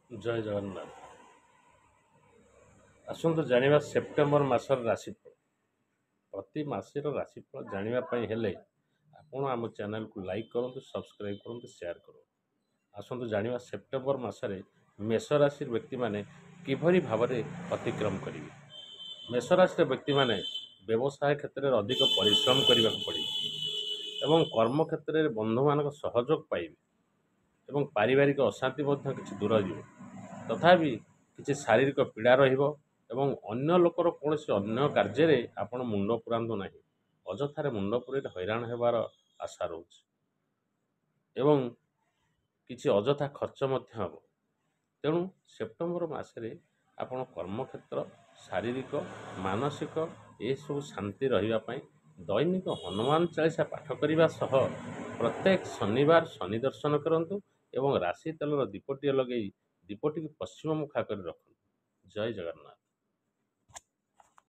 ଜୟ ଜଗନ୍ନାଥ। ଆସନ୍ତୁ ଜାଣିବା ସେପ୍ଟେମ୍ବର ମାସର ରାଶିଫଳ। ପ୍ରତି ମାସର ରାଶିଫଳ ଜାଣିବା ପାଇଁ ହେଲେ ଆପଣ ଆମ ଚ୍ୟାନେଲକୁ ଲାଇକ୍ କରନ୍ତୁ, ସବସ୍କ୍ରାଇବ୍ କରନ୍ତୁ, ସେୟାର କରନ୍ତୁ। ଆସନ୍ତୁ ଜାଣିବା ସେପ୍ଟେମ୍ବର ମାସରେ ମେଷ ରାଶିର ବ୍ୟକ୍ତିମାନେ କିଭଳି ଭାବରେ ଅତିକ୍ରମ କରିବେ। ମେଷ ରାଶିର ବ୍ୟକ୍ତିମାନେ ବ୍ୟବସାୟ କ୍ଷେତ୍ରରେ ଅଧିକ ପରିଶ୍ରମ କରିବାକୁ ପଡ଼ିବ ଏବଂ କର୍ମ କ୍ଷେତ୍ରରେ ବନ୍ଧୁମାନଙ୍କ ସହଯୋଗ ପାଇବେ ଏବଂ ପାରିବାରିକ ଅଶାନ୍ତି ମଧ୍ୟ କିଛି ଦୂର ଯିବ। ତଥାପି କିଛି ଶାରୀରିକ ପୀଡ଼ା ରହିବ ଏବଂ ଅନ୍ୟ ଲୋକର କୌଣସି ଅନ୍ୟ କାର୍ଯ୍ୟରେ ଆପଣ ମୁଣ୍ଡ ପୁରାନ୍ତୁ ନାହିଁ। ଅଯଥାରେ ମୁଣ୍ଡ ପୁରାଇଲେ ହଇରାଣ ହେବାର ଆଶା ରହୁଛି ଏବଂ କିଛି ଅଯଥା ଖର୍ଚ୍ଚ ମଧ୍ୟ ହେବ। ତେଣୁ ସେପ୍ଟେମ୍ବର ମାସରେ ଆପଣ କର୍ମକ୍ଷେତ୍ର, ଶାରୀରିକ, ମାନସିକ ଏସବୁ ଶାନ୍ତି ରହିବା ପାଇଁ ଦୈନିକ ହନୁମାନ ଚାଳିଶା ପାଠ କରିବା ସହ ପ୍ରତ୍ୟେକ ଶନିବାର ଶନି ଦର୍ଶନ କରନ୍ତୁ ଏବଂ ରାଶି ତେଲର ଦୀପଟିଏ ଲଗାଇ ଦୀପଟିକୁ ପଶ୍ଚିମ ମୁଖା କରି ରଖନ୍ତୁ। ଜୟ ଜଗନ୍ନାଥ।